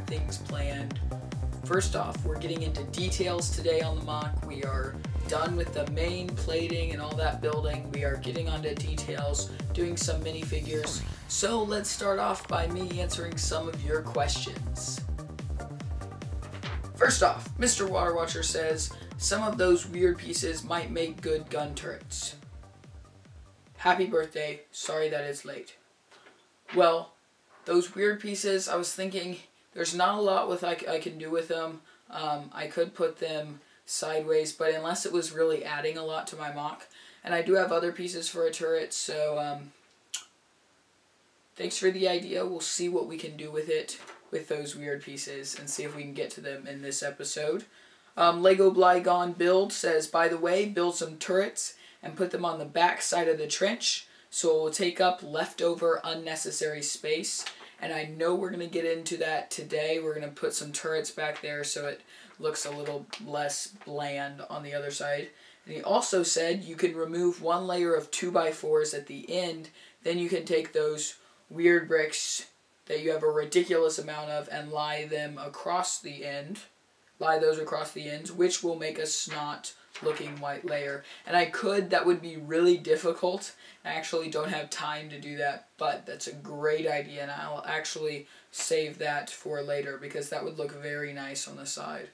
things planned. First off, we're getting into details today on the MOC. We are done with the main plating and all that building. We are getting onto details, doing some minifigures. So let's start off by me answering some of your questions. First off, Mr. Water Watcher says, some of those weird pieces might make good gun turrets. Happy birthday, sorry that it's late. Well, those weird pieces, I was thinking, there's not a lot I can do with them. I could put them sideways, but unless it was really adding a lot to my MOC. And I do have other pieces for a turret, so thanks for the idea. We'll see what we can do with it, with those weird pieces, and see if we can get to them in this episode. Lego Blygon Build says, by the way, build some turrets and put them on the back side of the trench so it will take up leftover unnecessary space. And I know we're going to get into that today. We're going to put some turrets back there so it looks a little less bland on the other side. And he also said you can remove one layer of 2x4s at the end. Then you can take those weird bricks that you have a ridiculous amount of and lie them across the end. Lie those across the ends, which will make a snot looking white layer. And that would be really difficult. I actually don't have time to do that, but that's a great idea, and I'll actually save that for later because that would look very nice on the side.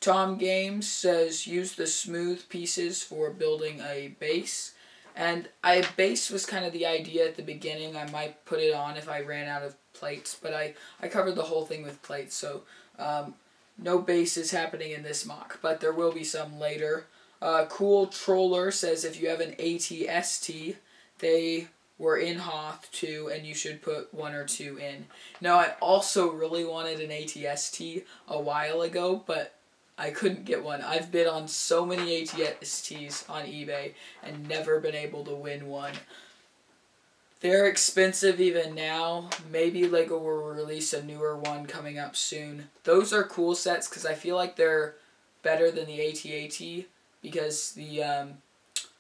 Tom Games says use the smooth pieces for building a base. And base was kind of the idea at the beginning. I might put it on if I ran out of plates, but I covered the whole thing with plates, so no base is happening in this MOC, but there will be some later. Cool Troller says if you have an ATST, they were in Hoth too, and you should put 1 or 2 in. Now, I also really wanted an ATST a while ago, but I couldn't get one. I've bid on so many ATSTs on eBay and never been able to win one. They're expensive even now. Maybe LEGO will release a newer one coming up soon. Those are cool sets because I feel like they're better than the AT-AT because the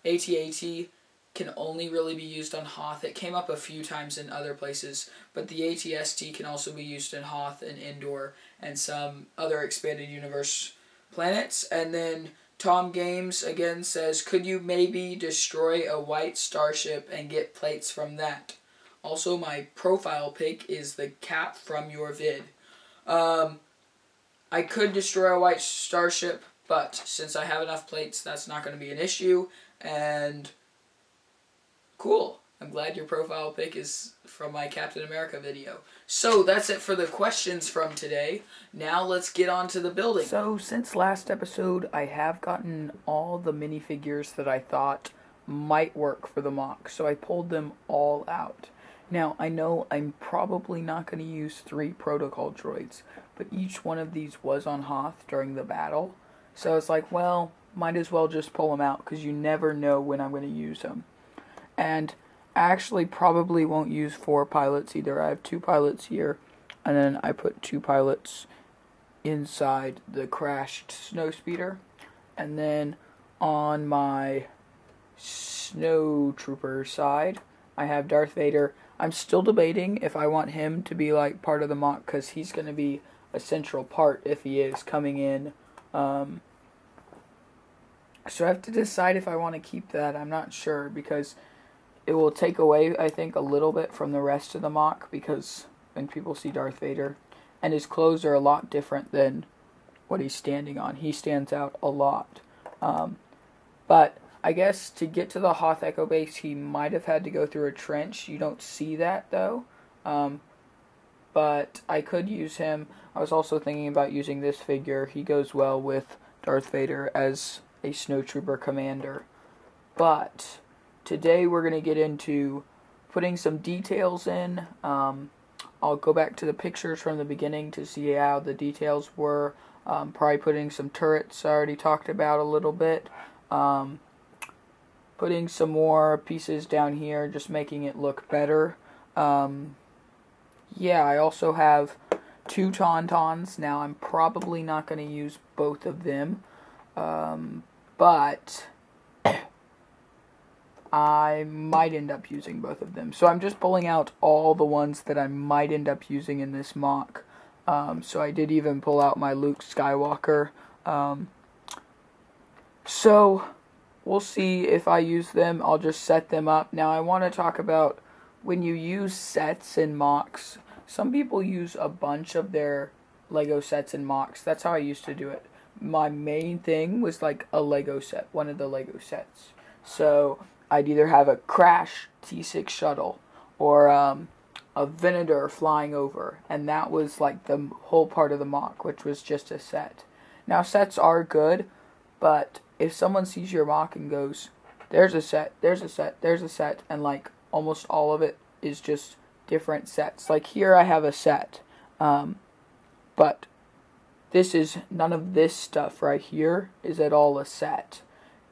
AT-AT can only really be used on Hoth. It came up a few times in other places, but the AT-ST can also be used in Hoth and Indoor and some other expanded universe planets. And then Tom Games again says, could you maybe destroy a white starship and get plates from that? Also, my profile pic is the cap from your vid. I could destroy a white starship, but since I have enough plates, that's not going to be an issue. And cool. I'm glad your profile pic is from my Captain America video. So that's it for the questions from today. Now let's get on to the building. So since last episode, I have gotten all the minifigures that I thought might work for the MOC. So I pulled them all out. Now I know I'm probably not going to use 3 protocol droids, but each one of these was on Hoth during the battle. So it's like, well, might as well just pull them out because you never know when I'm going to use them. And I actually probably won't use 4 pilots either. I have 2 pilots here, and then I put 2 pilots inside the crashed snowspeeder. And then on my snow trooper side, I have Darth Vader. I'm still debating if I want him to be like part of the MOC because he's going to be a central part if he is coming in. So I have to decide if I want to keep that. I'm not sure because it will take away, I think, a little bit from the rest of the MOC because when people see Darth Vader, and his clothes are a lot different than what he's standing on. He stands out a lot. But I guess to get to the Hoth Echo base, he might have had to go through a trench. You don't see that, though. But I could use him. I was also thinking about using this figure. He goes well with Darth Vader as a snowtrooper commander. But today we're going to get into putting some details in. I'll go back to the pictures from the beginning to see how the details were. Probably putting some turrets I already talked about a little bit. Putting some more pieces down here, just making it look better. Yeah, I also have 2 Tauntauns. Now, I'm probably not going to use both of them. But I might end up using both of them. So I'm just pulling out all the ones that I might end up using in this MOC. So I did even pull out my Luke Skywalker. So we'll see if I use them. I'll just set them up. Now I want to talk about when you use sets in MOCs. Some people use a bunch of their Lego sets in MOCs. That's how I used to do it. My main thing was like a Lego set, one of the Lego sets. So I'd either have a Crash T6 shuttle or a Venator flying over, and that was like the whole part of the MOC, which was just a set. Now sets are good, but if someone sees your MOC and goes, there's a set, there's a set, there's a set, and like almost all of it is just different sets. Like here I have a set, but this is, none of this stuff right here is at all a set.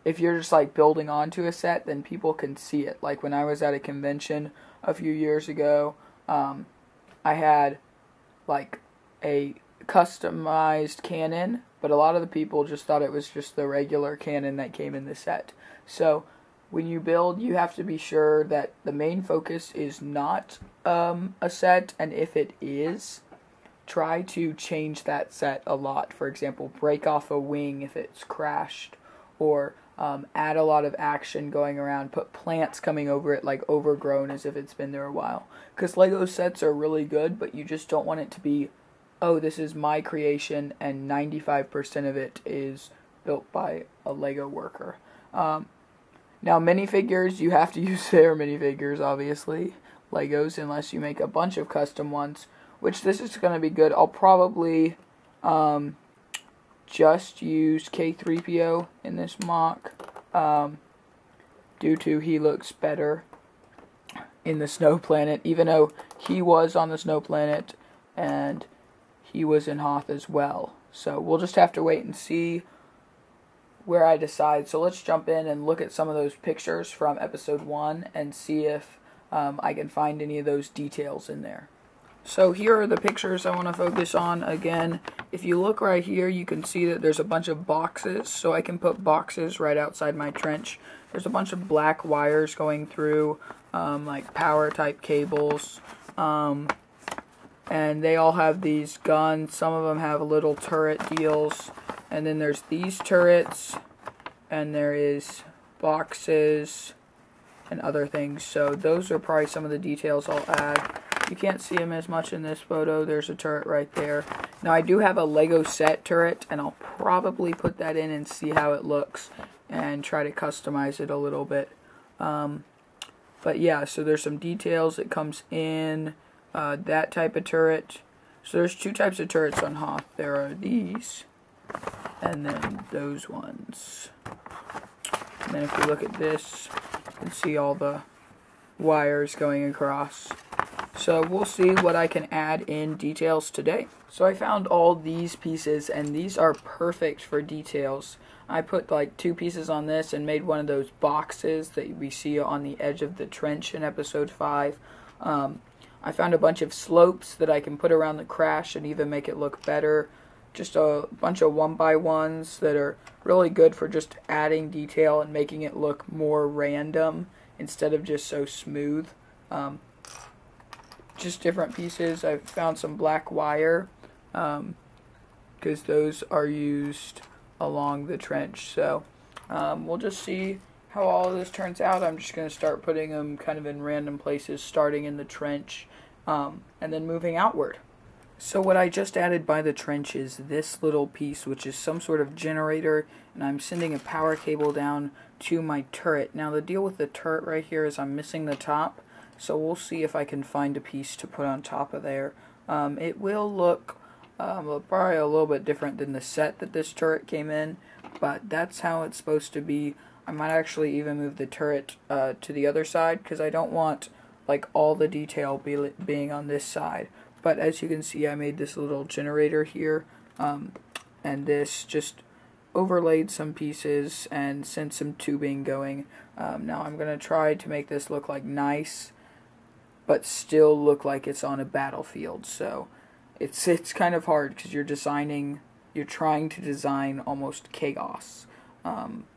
If you're just like building onto a set, then people can see it. Like when I was at a convention a few years ago, I had like a customized cannon, but a lot of the people just thought it was just the regular cannon that came in the set. So when you build, you have to be sure that the main focus is not a set, and if it is, try to change that set a lot. For example, break off a wing if it's crashed, or add a lot of action going around, put plants coming over it like overgrown as if it's been there a while. Because Lego sets are really good, but you just don't want it to be, oh, this is my creation and 95% of it is built by a Lego worker. Now minifigures, you have to use their minifigures, obviously. Legos, unless you make a bunch of custom ones, which this is going to be good. I'll probably just use K3PO in this MOC, due to he looks better in the snow planet, even though he was on the snow planet and he was in Hoth as well. So we'll just have to wait and see where I decide. So let's jump in and look at some of those pictures from episode 1 and see if I can find any of those details in there. So here are the pictures I want to focus on. Again, if you look right here, you can see that there's a bunch of boxes, so I can put boxes right outside my trench. There's a bunch of black wires going through, like power type cables, and they all have these guns. Some of them have little turret deals, and then there's these turrets, and there is boxes and other things. So those are probably some of the details I'll add. You can't see them as much in this photo. There's a turret right there. Now I do have a Lego set turret, and I'll probably put that in and see how it looks and try to customize it a little bit. But yeah, so there's some details that comes in that type of turret. So there's two types of turrets on Hoth. There are these, and then those ones. And then if you look at this, you can see all the wires going across. So we'll see what I can add in details today. So I found all these pieces, and these are perfect for details. I put like 2 pieces on this and made one of those boxes that we see on the edge of the trench in episode 5. I found a bunch of slopes that I can put around the crash and even make it look better. Just a bunch of 1x1s that are really good for just adding detail and making it look more random instead of just so smooth. Just different pieces. I found some black wire because those are used along the trench. So we'll just see how all of this turns out. I'm just going to start putting them kind of in random places, starting in the trench and then moving outward. So what I just added by the trench is this little piece, which is some sort of generator, and I'm sending a power cable down to my turret. Now the deal with the turret right here is I'm missing the top. So we'll see if I can find a piece to put on top of there. It will look probably a little bit different than the set that this turret came in, but that's how it's supposed to be. I might actually even move the turret to the other side because I don't want like all the detail being on this side. But as you can see, I made this little generator here, and this just overlaid some pieces and sent some tubing going. Now I'm going to try to make this look like nice, but still look like it's on a battlefield. So it's kind of hard because you're trying to design almost chaos.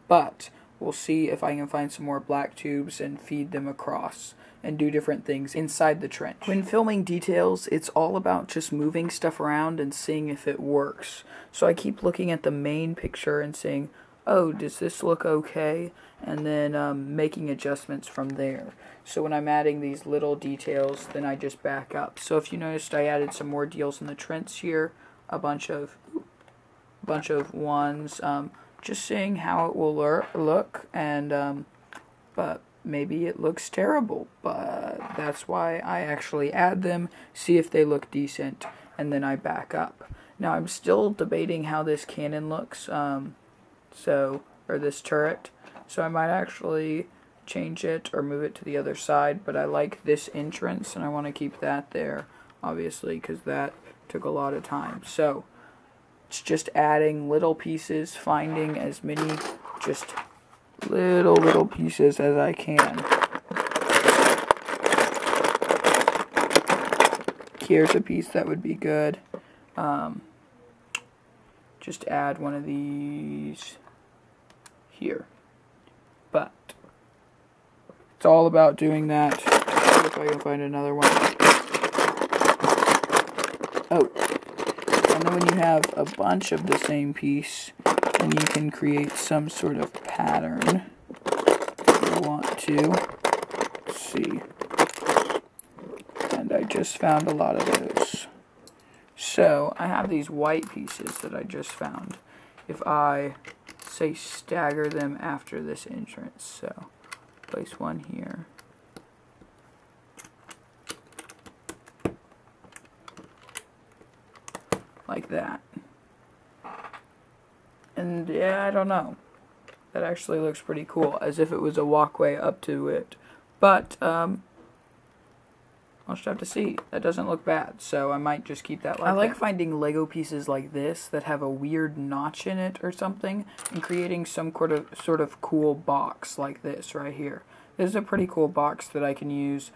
But we'll see if I can find some more black tubes and feed them across and do different things inside the trench. When filming details, it's all about just moving stuff around and seeing if it works. So I keep looking at the main picture and saying, oh, does this look okay? And then making adjustments from there. So when I'm adding these little details, then I just back up. So if you noticed, I added some more deals in the trench here, a bunch of ones, just seeing how it will look, and but maybe it looks terrible, but that's why I actually add them, see if they look decent, and then I back up. Now I'm still debating how this cannon looks, or this turret, so I might actually change it or move it to the other side, but I like this entrance and I want to keep that there, obviously, because that took a lot of time. So it's just adding little pieces, finding as many just little pieces as I can. Here's a piece that would be good. Just add one of these here. But it's all about doing that. See if I can find another one. Oh. And then when you have a bunch of the same piece, then you can create some sort of pattern if you want to. Let's see. And I just found a lot of those. So I have these white pieces that I just found. If I, say, stagger them after this entrance, so place one here. Like that. And yeah, I don't know. That actually looks pretty cool, as if it was a walkway up to it. But, I'll just have to see. That doesn't look bad, so I might just keep that like that. I like finding Lego pieces like this that have a weird notch in it or something, and creating some sort of cool box like this right here. This is a pretty cool box that I can use,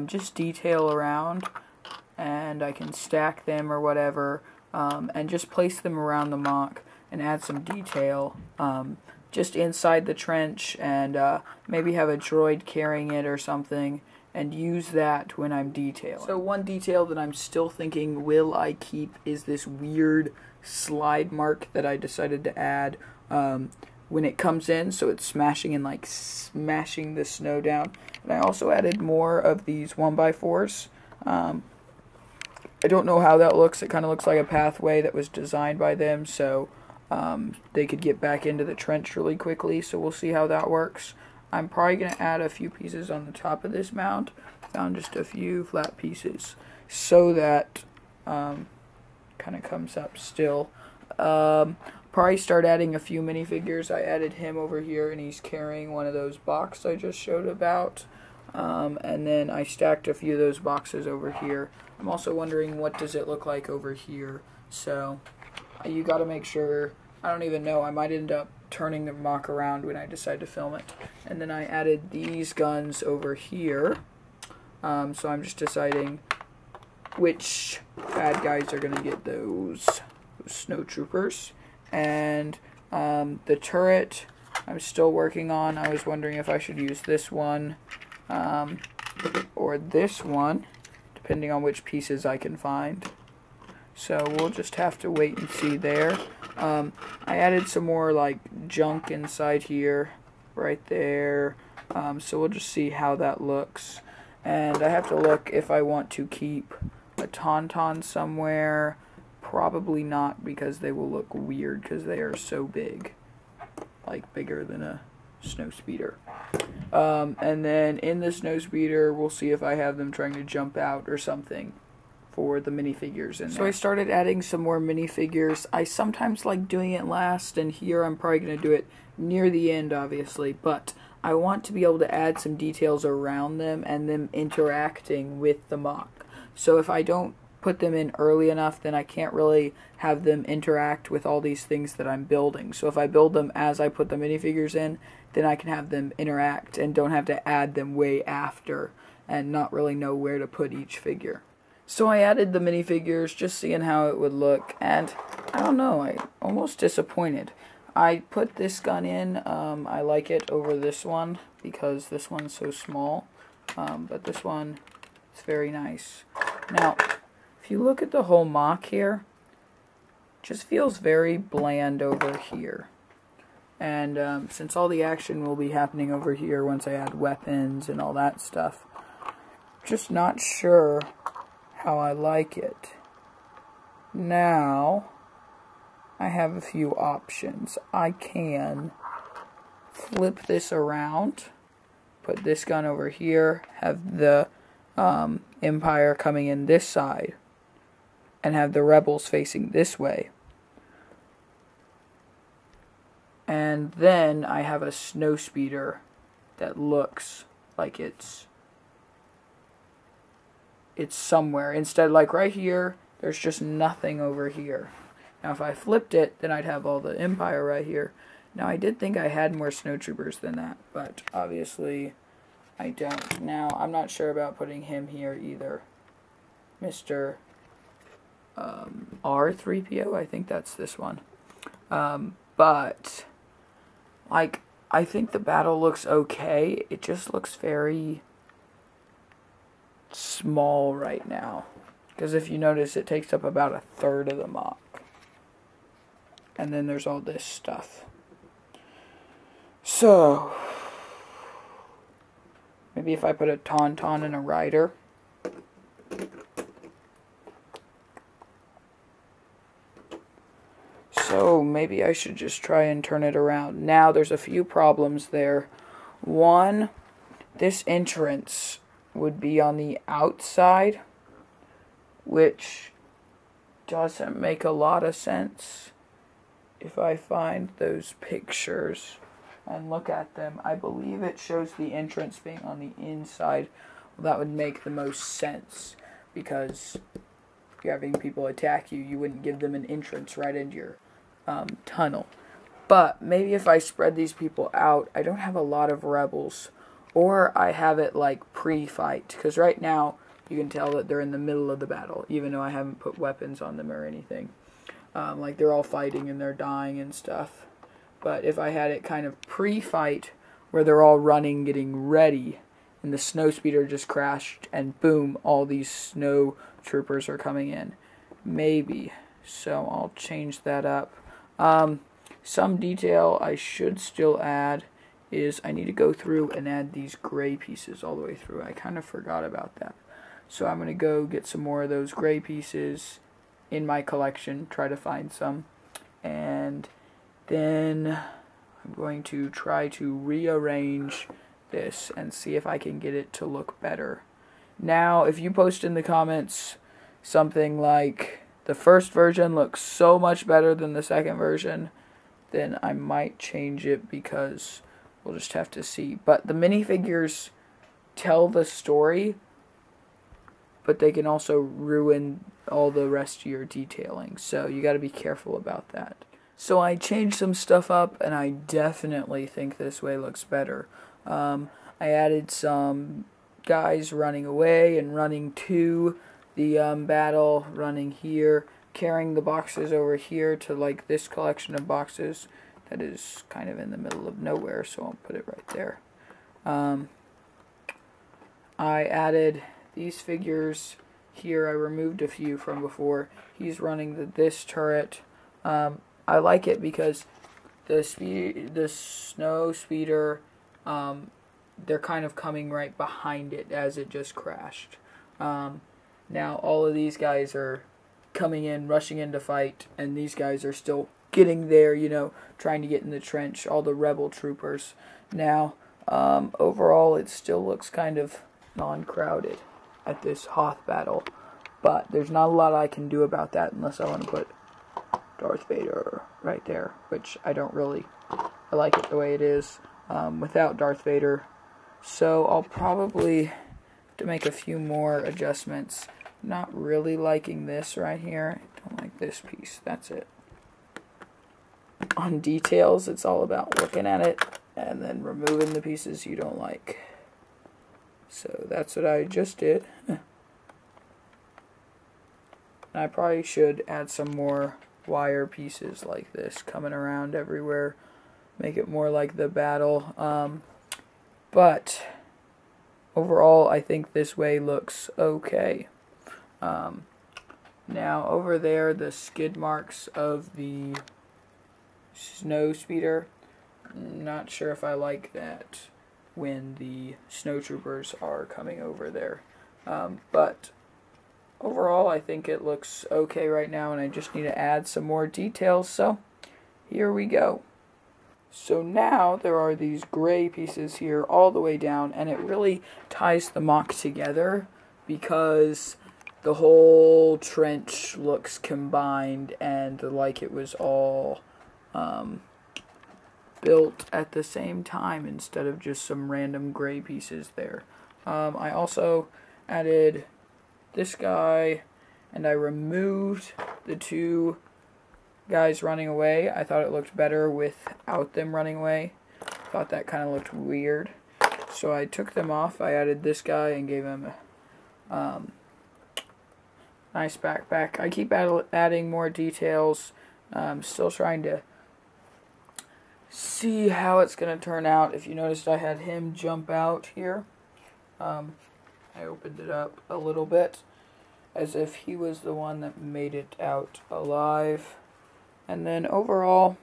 just detail around, and I can stack them or whatever, and just place them around the MOC and add some detail, just inside the trench, and maybe have a droid carrying it or something, and use that when I'm detailing. So one detail that I'm still thinking will I keep is this weird slide mark that I decided to add when it comes in, so it's smashing the snow down. And I also added more of these 1x4s. I don't know how that looks. It kind of looks like a pathway that was designed by them, so they could get back into the trench really quickly, so we'll see how that works. I'm probably going to add a few pieces on the top of this mount. Found just a few flat pieces, so that kind of comes up still. Probably start adding a few minifigures. I added him over here, and he's carrying one of those boxes I just showed about. And then I stacked a few of those boxes over here. I'm also wondering, what does it look like over here? So you got to make sure. I don't even know. I might end up turning the MOC around when I decide to film it. And then I added these guns over here. So I'm just deciding which bad guys are going to get those snow troopers. And the turret I'm still working on. I was wondering if I should use this one or this one, depending on which pieces I can find. So we'll just have to wait and see there. I added some more like junk inside here, right there. So we'll just see how that looks. And I have to look if I want to keep a tauntaun somewhere. Probably not, because they will look weird because they are so big. Like bigger than a snow speeder. And then in the snow speeder, we'll see if I have them trying to jump out or something for the minifigures in there. So I started adding some more minifigures. I sometimes like doing it last, and here I'm probably going to do it near the end, obviously, but I want to be able to add some details around them and them interacting with the MOC. So if I don't put them in early enough, then I can't really have them interact with all these things that I'm building. So if I build them as I put the minifigures in, then I can have them interact and don't have to add them way after and not really know where to put each figure. So I added the minifigures, just seeing how it would look, and I don't know, I'm almost disappointed. I put this gun in. I like it over this one because this one's so small. But this one is very nice. Now, if you look at the whole MOC here, it just feels very bland over here. And since all the action will be happening over here once I add weapons and all that stuff, just not sure how I like it. Now, I have a few options. I can flip this around, put this gun over here, have the Empire coming in this side, and have the Rebels facing this way. And then I have a snowspeeder that looks like it's somewhere. Instead, like right here, there's just nothing over here. Now if I flipped it, then I'd have all the Empire right here. Now I did think I had more snowtroopers than that, but obviously I don't. Now I'm not sure about putting him here either. Mr. R3PO, I think that's this one. But like, I think the battle looks okay. It just looks very small right now. Because if you notice, it takes up about a third of the MOC. And then there's all this stuff. So, maybe if I put a Tauntaun and a Rider. So, maybe I should just try and turn it around. Now, there's a few problems there. One, this entrance would be on the outside, which doesn't make a lot of sense. If I find those pictures and look at them, I believe it shows the entrance being on the inside. Well, that would make the most sense, because if you're having people attack you, you wouldn't give them an entrance right into your tunnel. But maybe if I spread these people out, I don't have a lot of rebels, or I have it like pre-fight, because right now you can tell that they're in the middle of the battle, even though I haven't put weapons on them or anything. Like they're all fighting and they're dying and stuff. But if I had it kind of pre-fight, where they're all running, getting ready, and the snowspeeder just crashed, and boom, all these snow troopers are coming in. Maybe. So I'll change that up. Some detail I should still add is I need to go through and add these gray pieces all the way through. I kind of forgot about that. So I'm going to go get some more of those gray pieces in my collection, try to find some, and then I'm going to try to rearrange this and see if I can get it to look better. Now, if you post in the comments something like, the first version looks so much better than the second version, then I might change it, because we'll just have to see. But the minifigures tell the story, but they can also ruin all the rest of your detailing. So you got to be careful about that. So I changed some stuff up, and I definitely think this way looks better. I added some guys running away and running to the battle, running here, carrying the boxes over here to like this collection of boxes that is kind of in the middle of nowhere, so I'll put it right there. I added these figures here. I removed a few from before. He's running this turret. I like it because the snow speeder, they're kind of coming right behind it as it just crashed. Now all of these guys are coming in, rushing in to fight, and these guys are still getting there, you know, trying to get in the trench, all the rebel troopers. Now, overall, it still looks kind of non-crowded at this Hoth battle, but there's not a lot I can do about that unless I want to put Darth Vader right there, which I don't really. I like it the way it is without Darth Vader. So I'll probably have to make a few more adjustments. Not really liking this right here. I don't like this piece. That's it. On details, it's all about looking at it and then removing the pieces you don't like. So that's what I just did. I probably should add some more wire pieces like this coming around everywhere. Make it more like the battle. But overall, I think this way looks okay. Now over there, the skid marks of the snow speeder. Not sure if I like that when the snowtroopers are coming over there. But overall, I think it looks okay right now, and I just need to add some more details, so here we go. So now there are these gray pieces here all the way down, and it really ties the MOC together because the whole trench looks combined and like it was all built at the same time instead of just some random gray pieces there. I also added this guy, and I removed the two guys running away. I thought it looked better without them running away. Thought that kind of looked weird. So I took them off. I added this guy and gave him a nice backpack. I keep adding more details. I'm still trying to see how it's going to turn out. If you noticed, I had him jump out here. I opened it up a little bit as if he was the one that made it out alive. And then overall,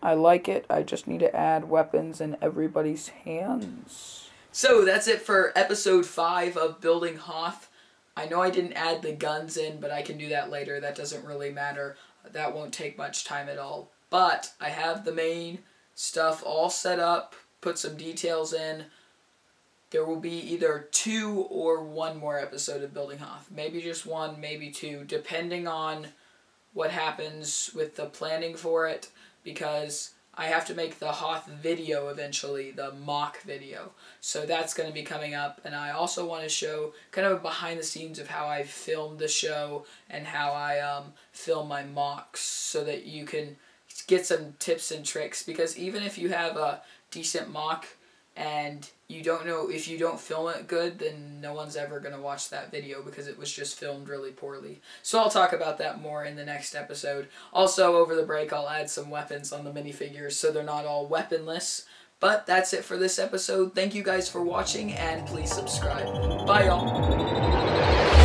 I like it. I just need to add weapons in everybody's hands. So that's it for episode 5 of Building Hoth. I know I didn't add the guns in, but I can do that later. That doesn't really matter. That won't take much time at all. But I have the main stuff all set up, put some details in. There will be either 2 or 1 more episode of Building Hoth. Maybe just 1, maybe 2, depending on what happens with the planning for it, because I have to make the Hoth video eventually, the MOC video. So that's going to be coming up, and I also want to show kind of behind the scenes of how I filmed the show and how I film my MOCs so that you can get some tips and tricks, because even if you have a decent MOC and you don't know, if you don't film it good, then no one's ever going to watch that video because it was just filmed really poorly. So I'll talk about that more in the next episode. Also, over the break, I'll add some weapons on the minifigures so they're not all weaponless. But that's it for this episode. Thank you guys for watching, and please subscribe. Bye, y'all.